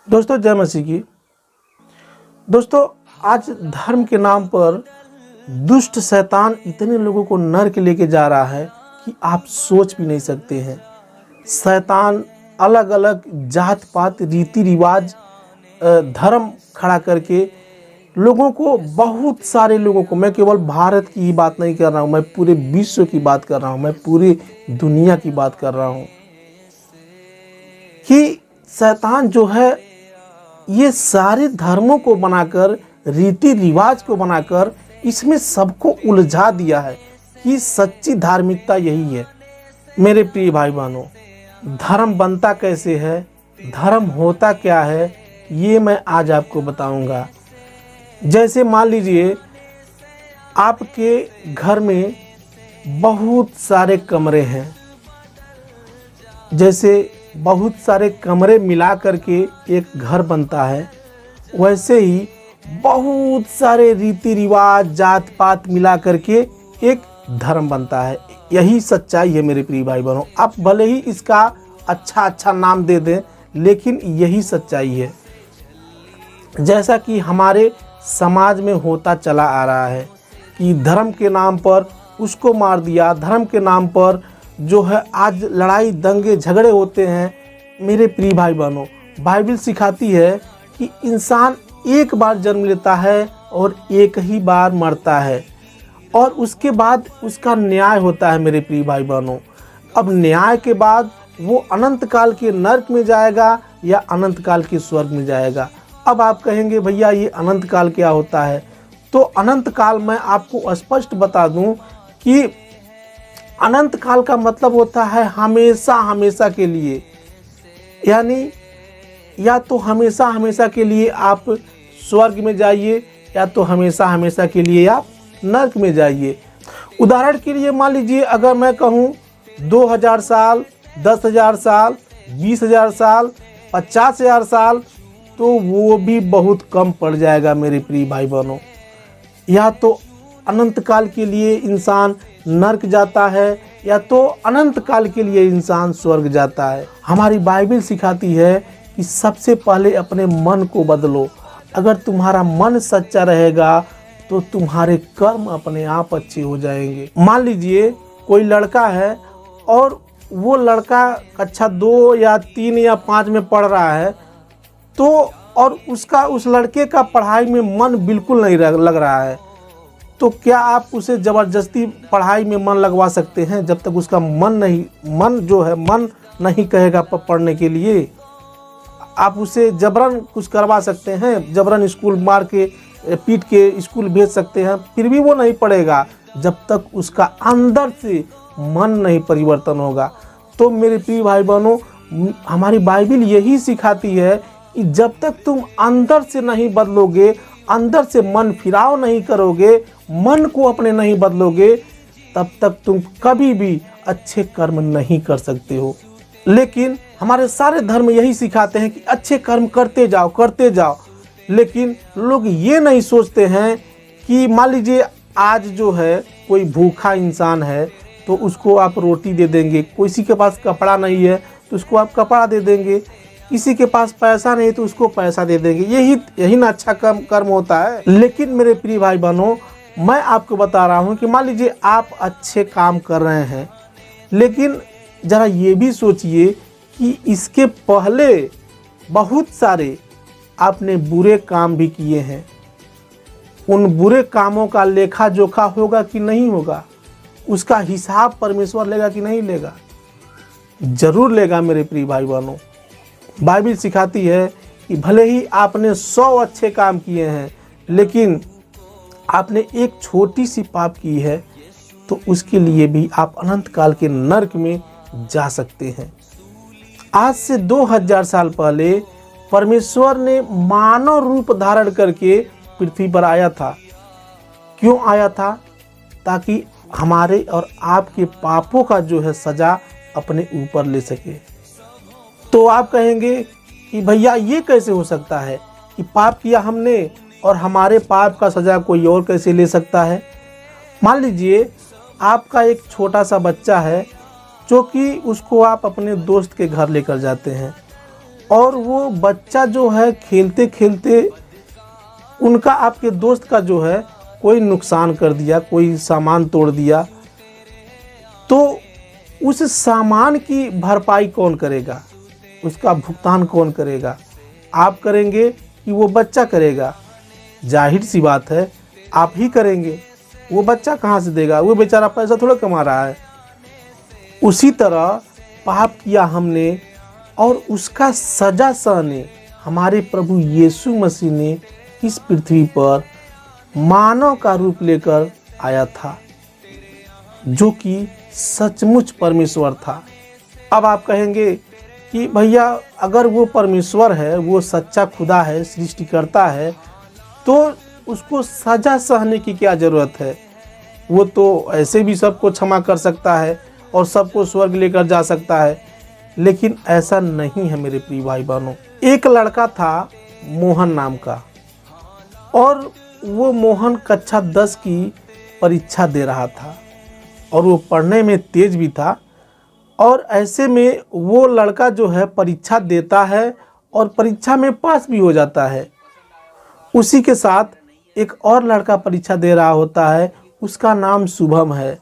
दोस्तों जय मसीह की। दोस्तों आज धर्म के नाम पर दुष्ट शैतान इतने लोगों को नर्क लेके जा रहा है कि आप सोच भी नहीं सकते हैं। शैतान अलग अलग जात पात रीति रिवाज धर्म खड़ा करके लोगों को, बहुत सारे लोगों को, मैं केवल भारत की ही बात नहीं कर रहा हूँ, मैं पूरे विश्व की बात कर रहा हूँ, मैं पूरी दुनिया की बात कर रहा हूँ कि शैतान जो है ये सारे धर्मों को बनाकर, रीति रिवाज को बनाकर इसमें सबको उलझा दिया है कि सच्ची धार्मिकता यही है। मेरे प्रिय भाई बहनों, धर्म बनता कैसे है, धर्म होता क्या है, ये मैं आज आपको बताऊंगा। जैसे मान लीजिए आपके घर में बहुत सारे कमरे हैं, जैसे बहुत सारे कमरे मिला करके एक घर बनता है, वैसे ही बहुत सारे रीति रिवाज जात पात मिला करके एक धर्म बनता है। यही सच्चाई है मेरे प्रिय भाई बहनों। आप भले ही इसका अच्छा नाम दे दें, लेकिन यही सच्चाई है। जैसा कि हमारे समाज में होता चला आ रहा है कि धर्म के नाम पर उसको मार दिया, धर्म के नाम पर जो है आज लड़ाई दंगे झगड़े होते हैं। मेरे प्रिय भाई बहनों, बाइबल सिखाती है कि इंसान एक बार जन्म लेता है और एक ही बार मरता है और उसके बाद उसका न्याय होता है। मेरे प्रिय भाई बहनों, अब न्याय के बाद वो अनंत काल के नरक में जाएगा या अनंत काल के स्वर्ग में जाएगा। अब आप कहेंगे भैया ये अनंत काल क्या होता है? तो अनंत काल मैं आपको स्पष्ट बता दूं कि अनंत काल का मतलब होता है हमेशा हमेशा के लिए, यानी या तो हमेशा हमेशा के लिए आप स्वर्ग में जाइए या तो हमेशा हमेशा के लिए आप नरक में जाइए। उदाहरण के लिए मान लीजिए अगर मैं कहूँ 2000 साल, 10,000 साल, 20,000 साल, 50,000 साल, तो वो भी बहुत कम पड़ जाएगा मेरे प्रिय भाई बहनों। या तो अनंत काल के लिए इंसान नरक जाता है या तो अनंत काल के लिए इंसान स्वर्ग जाता है। हमारी बाइबल सिखाती है कि सबसे पहले अपने मन को बदलो। अगर तुम्हारा मन सच्चा रहेगा तो तुम्हारे कर्म अपने आप अच्छे हो जाएंगे। मान लीजिए कोई लड़का है और वो लड़का कक्षा 2 या 3 या 5 में पढ़ रहा है, तो और उस लड़के का पढ़ाई में मन बिल्कुल नहीं लग रहा है, तो क्या आप उसे ज़बरदस्ती पढ़ाई में मन लगवा सकते हैं? जब तक उसका मन नहीं कहेगा पढ़ने के लिए। आप उसे जबरन कुछ करवा सकते हैं, जबरन स्कूल मार के पीट के स्कूल भेज सकते हैं, फिर भी वो नहीं पढ़ेगा जब तक उसका अंदर से मन नहीं परिवर्तन होगा। तो मेरे प्रिय भाई बहनों, हमारी बाइबल यही सिखाती है कि जब तक तुम अंदर से नहीं बदलोगे, अंदर से मन फिराव नहीं करोगे, मन को अपने नहीं बदलोगे, तब तक तुम कभी भी अच्छे कर्म नहीं कर सकते हो। लेकिन हमारे सारे धर्म यही सिखाते हैं कि अच्छे कर्म करते जाओ। लेकिन लोग ये नहीं सोचते हैं कि मान लीजिए आज जो है कोई भूखा इंसान है तो उसको आप रोटी दे देंगे, किसी के पास कपड़ा नहीं है तो उसको आप कपड़ा दे देंगे, किसी के पास पैसा नहीं तो उसको पैसा दे देंगे। यही ना अच्छा कर्म होता है। लेकिन मेरे प्रिय भाई बहनों, मैं आपको बता रहा हूँ कि मान लीजिए आप अच्छे काम कर रहे हैं, लेकिन ज़रा ये भी सोचिए कि इसके पहले बहुत सारे आपने बुरे काम भी किए हैं। उन बुरे कामों का लेखा जोखा होगा कि नहीं होगा? उसका हिसाब परमेश्वर लेगा कि नहीं लेगा? जरूर लेगा मेरे प्रिय भाई बहनों। बाइबल सिखाती है कि भले ही आपने 100 अच्छे काम किए हैं, लेकिन आपने एक छोटी सी पाप की है तो उसके लिए भी आप अनंत काल के नरक में जा सकते हैं। आज से 2000 साल पहले परमेश्वर ने मानव रूप धारण करके पृथ्वी पर आया था। क्यों आया था? ताकि हमारे और आपके पापों का जो है सजा अपने ऊपर ले सके। तो आप कहेंगे कि भैया ये कैसे हो सकता है कि पाप किया हमने और हमारे पाप का सजा कोई और कैसे ले सकता है? मान लीजिए आपका एक छोटा सा बच्चा है जो कि उसको आप अपने दोस्त के घर लेकर जाते हैं और वो बच्चा जो है खेलते खेलते उनका, आपके दोस्त का जो है कोई नुकसान कर दिया, कोई सामान तोड़ दिया, तो उस सामान की भरपाई कौन करेगा, उसका भुगतान कौन करेगा? आप करेंगे कि वो बच्चा करेगा? जाहिर सी बात है आप ही करेंगे। वो बच्चा कहाँ से देगा? वो बेचारा पैसा थोड़ा कमा रहा है। उसी तरह पाप किया हमने और उसका सजा सहने हमारे प्रभु यीशु मसीह ने इस पृथ्वी पर मानव का रूप लेकर आया था, जो कि सचमुच परमेश्वर था। अब आप कहेंगे कि भैया अगर वो परमेश्वर है, वो सच्चा खुदा है, सृष्टिकर्ता है, तो उसको सजा सहने की क्या ज़रूरत है? वो तो ऐसे भी सबको क्षमा कर सकता है और सबको स्वर्ग लेकर जा सकता है। लेकिन ऐसा नहीं है मेरे प्रिय भाई बहनों। एक लड़का था मोहन नाम का, और वो मोहन कक्षा 10 की परीक्षा दे रहा था और वो पढ़ने में तेज भी था। और ऐसे में वो लड़का जो है परीक्षा देता है और परीक्षा में पास भी हो जाता है। उसी के साथ एक और लड़का परीक्षा दे रहा होता है, उसका नाम शुभम है।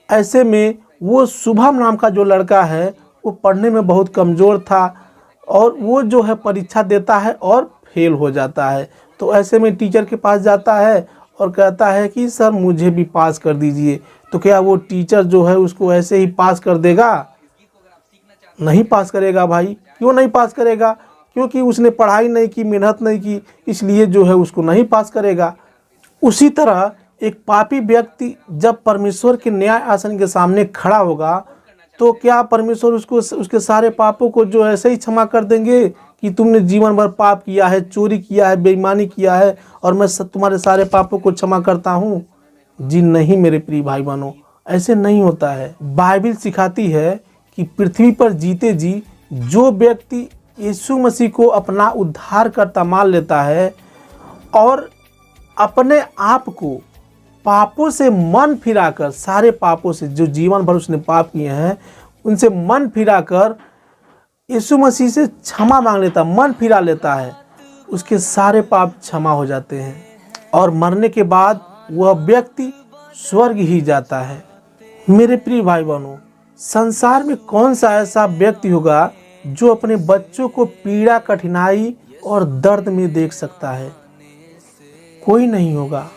ऐसे में वो शुभम नाम का जो लड़का है वो पढ़ने में बहुत कमज़ोर था और वो जो है परीक्षा देता है और फेल हो जाता है। तो ऐसे में टीचर के पास जाता है और कहता है कि सर मुझे भी पास कर दीजिए। तो क्या वो टीचर जो है उसको ऐसे ही पास कर देगा? नहीं पास करेगा भाई। क्यों नहीं पास करेगा? क्योंकि उसने पढ़ाई नहीं की, मेहनत नहीं की, इसलिए जो है उसको नहीं पास करेगा। उसी तरह एक पापी व्यक्ति जब परमेश्वर के न्याय आसन के सामने खड़ा होगा तो क्या परमेश्वर उसको उसके सारे पापों को जो ऐसे ही क्षमा कर देंगे कि तुमने जीवन भर पाप किया है, चोरी किया है, बेईमानी किया है और मैं तुम्हारे सारे पापों को क्षमा करता हूँ? जी नहीं मेरे प्रिय भाई बहनों, ऐसे नहीं होता है। बाइबल सिखाती है कि पृथ्वी पर जीते जी जो व्यक्ति यीशु मसीह को अपना उद्धारकर्ता मान लेता है और अपने आप को पापों से मन फिराकर, सारे पापों से जो जीवन भर उसने पाप किए हैं उनसे मन फिराकर यीशु मसीह से क्षमा मांग लेता, मन फिरा लेता है, उसके सारे पाप क्षमा हो जाते हैं और मरने के बाद वह व्यक्ति स्वर्ग ही जाता है। मेरे प्रिय भाई बहनों, संसार में कौन सा ऐसा व्यक्ति होगा जो अपने बच्चों को पीड़ा, कठिनाई और दर्द में देख सकता है? कोई नहीं होगा।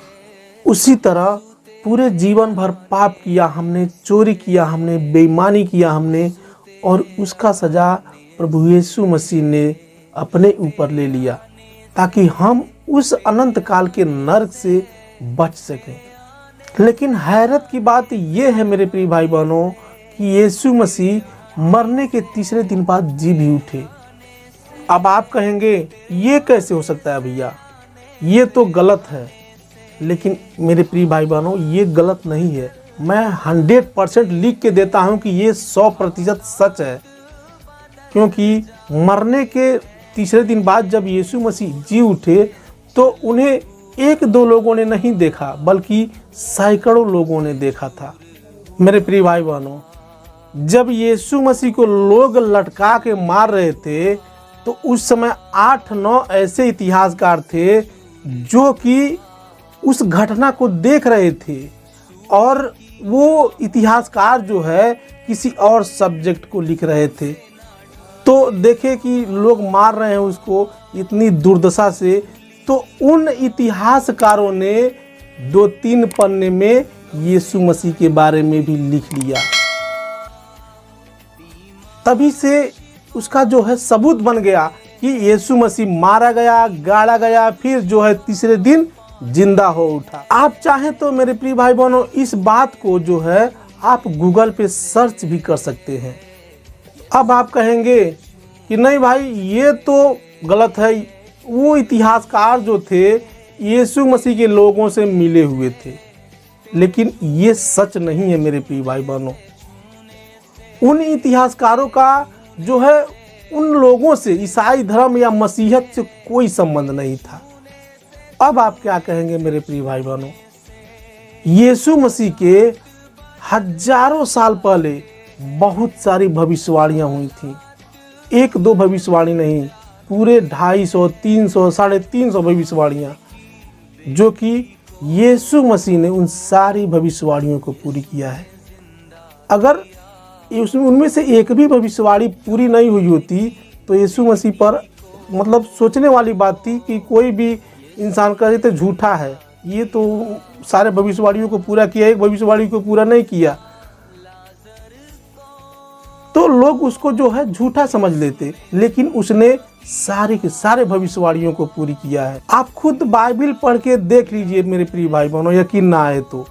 उसी तरह पूरे जीवन भर पाप किया हमने, चोरी किया हमने, बेईमानी किया हमने और उसका सजा प्रभु यीशु मसीह ने अपने ऊपर ले लिया ताकि हम उस अनंत काल के नरक से बच सकें। लेकिन हैरत की बात यह है मेरे प्रिय भाई बहनों कि यीशु मसीह मरने के तीसरे दिन बाद जी भी उठे। अब आप कहेंगे ये कैसे हो सकता है भैया, ये तो गलत है। लेकिन मेरे प्रिय भाई बहनों ये गलत नहीं है। मैं 100% लिख के देता हूँ कि ये 100% सच है, क्योंकि मरने के तीसरे दिन बाद जब यीशु मसीह जी उठे तो उन्हें 1-2 लोगों ने नहीं देखा बल्कि सैकड़ों लोगों ने देखा था। मेरे प्रिय भाई बहनों, जब यीशु मसीह को लोग लटका के मार रहे थे तो उस समय 8-9 ऐसे इतिहासकार थे जो कि उस घटना को देख रहे थे और वो इतिहासकार जो है किसी और सब्जेक्ट को लिख रहे थे। तो देखे कि लोग मार रहे हैं उसको इतनी दुर्दशा से, तो उन इतिहासकारों ने 2-3 पन्ने में यीशु मसीह के बारे में भी लिख लिया। तभी से उसका जो है सबूत बन गया कि यीशु मसीह मारा गया, गाड़ा गया, फिर जो है तीसरे दिन जिंदा हो उठा। आप चाहें तो मेरे प्रिय भाई बहनों इस बात को जो है आप गूगल पे सर्च भी कर सकते हैं। अब आप कहेंगे कि नहीं भाई ये तो गलत है, वो इतिहासकार जो थे यीशु मसीह के लोगों से मिले हुए थे। लेकिन ये सच नहीं है मेरे प्रिय भाई बहनों। उन इतिहासकारों का जो है उन लोगों से, ईसाई धर्म या मसीहत से कोई संबंध नहीं था। अब आप क्या कहेंगे मेरे प्रिय भाई बहनों, यीशु मसीह के हजारों साल पहले बहुत सारी भविष्यवाणियां हुई थी एक दो भविष्यवाणी नहीं, पूरे 250, 300, 350 भविष्यवाणियाँ, जो कि यीशु मसीह ने उन सारी भविष्यवाणियों को पूरी किया है। अगर उनमें से एक भी भविष्यवाणी पूरी नहीं हुई होती तो यीशु मसीह पर मतलब सोचने वाली बात थी कि कोई भी इंसान कहे तो झूठा है, ये तो सारे भविष्यवाणियों को पूरा किया, एक भविष्यवाणी को पूरा नहीं किया, तो लोग उसको जो है झूठा समझ लेते। लेकिन उसने सारे के सारे भविष्यवाणियों को पूरी किया है। आप खुद बाइबल पढ़ के देख लीजिए मेरे प्रिय भाई बहनों, यकीन ना आए तो।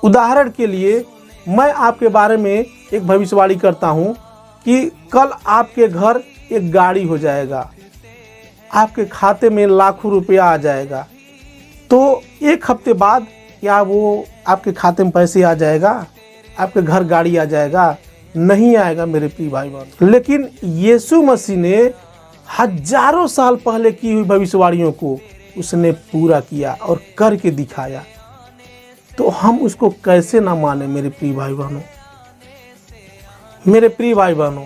उदाहरण के लिए मैं आपके बारे में एक भविष्यवाणी करता हूँ कि कल आपके घर एक गाड़ी हो जाएगा, आपके खाते में लाखों रुपया आ जाएगा, तो एक हफ्ते बाद क्या वो आपके खाते में पैसे आ जाएगा, आपके घर गाड़ी आ जाएगा? नहीं आएगा मेरे प्रिय भाई बहन। लेकिन यीशु मसीह ने हजारों साल पहले की हुई भविष्यवाणियों को उसने पूरा किया और करके दिखाया, तो हम उसको कैसे ना माने मेरे प्रिय भाई बहनों। मेरे प्रिय भाई बहनों,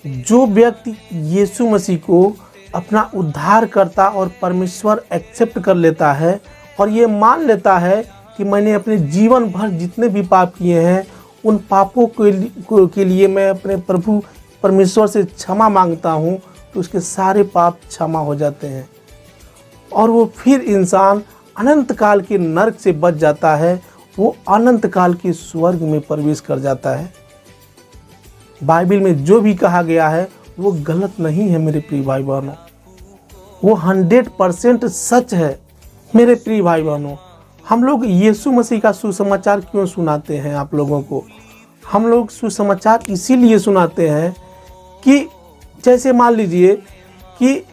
जो व्यक्ति यीशु मसीह को अपना उद्धारकर्ता और परमेश्वर एक्सेप्ट कर लेता है और ये मान लेता है कि मैंने अपने जीवन भर जितने भी पाप किए हैं उन पापों के लिए मैं अपने प्रभु परमेश्वर से क्षमा मांगता हूँ, तो उसके सारे पाप क्षमा हो जाते हैं और वो फिर इंसान अनंत काल के नरक से बच जाता है, वो अनंत काल के स्वर्ग में प्रवेश कर जाता है। बाइबल में जो भी कहा गया है वो गलत नहीं है मेरे प्रिय भाई बहनों, वो 100% सच है। मेरे प्रिय भाई बहनों, हम लोग यीशु मसीह का सुसमाचार क्यों सुनाते हैं आप लोगों को? हम लोग सुसमाचार इसीलिए सुनाते हैं कि जैसे मान लीजिए कि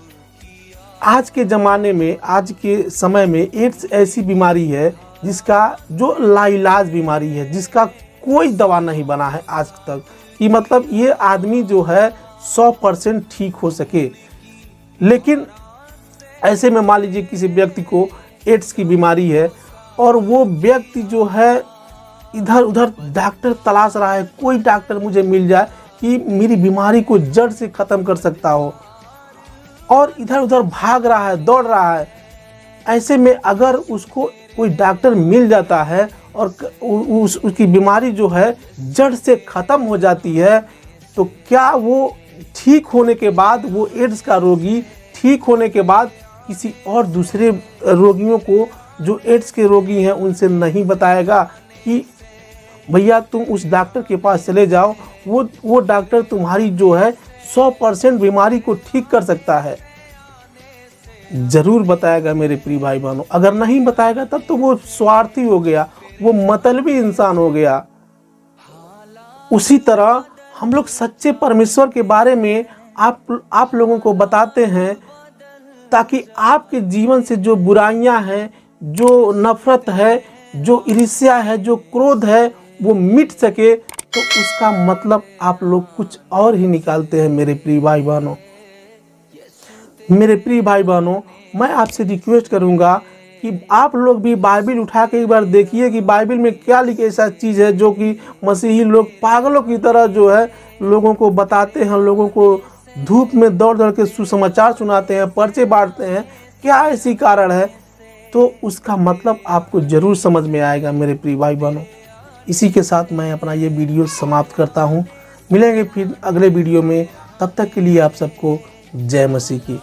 आज के ज़माने में, आज के समय में एड्स ऐसी बीमारी है जिसका जो लाइलाज बीमारी है, जिसका कोई दवा नहीं बना है आज तक, कि मतलब ये आदमी जो है 100% ठीक हो सके। लेकिन ऐसे में मान लीजिए किसी व्यक्ति को एड्स की बीमारी है और वो व्यक्ति जो है इधर उधर डॉक्टर तलाश रहा है, कोई डॉक्टर मुझे मिल जाए कि मेरी बीमारी को जड़ से ख़त्म कर सकता हो, और इधर उधर भाग रहा है, दौड़ रहा है। ऐसे में अगर उसको कोई डॉक्टर मिल जाता है और उसकी बीमारी जो है जड़ से ख़त्म हो जाती है, तो क्या वो ठीक होने के बाद, वो एड्स का रोगी ठीक होने के बाद किसी और दूसरे रोगियों को जो एड्स के रोगी हैं उनसे नहीं बताएगा कि भैया तुम उस डॉक्टर के पास चले जाओ, वो डॉक्टर तुम्हारी जो है 100% बीमारी को ठीक कर सकता है? जरूर बताएगा मेरे प्रिय भाई बहनों। अगर नहीं बताएगा तब तो वो स्वार्थी हो गया, वो मतलबी इंसान हो गया। उसी तरह हम लोग सच्चे परमेश्वर के बारे में आप लोगों को बताते हैं ताकि आपके जीवन से जो बुराइयां हैं, जो नफरत है, जो ईर्ष्या है, जो क्रोध है, वो मिट सके। तो उसका मतलब आप लोग कुछ और ही निकालते हैं मेरे प्रिय भाई बहनों। मेरे प्रिय भाई बहनों, मैं आपसे रिक्वेस्ट करूंगा कि आप लोग भी बाइबल उठा के एक बार देखिए कि बाइबल में क्या लिखी ऐसा चीज़ है जो कि मसीही लोग पागलों की तरह जो है लोगों को बताते हैं, लोगों को धूप में दौड़ दौड़ के सुसमाचार सुनाते हैं, पर्चे बांटते हैं। क्या ऐसी कारण है? तो उसका मतलब आपको ज़रूर समझ में आएगा मेरे प्रिय भाई बहनों। इसी के साथ मैं अपना ये वीडियो समाप्त करता हूँ। मिलेंगे फिर अगले वीडियो में, तब तक के लिए आप सबको जय मसीह की।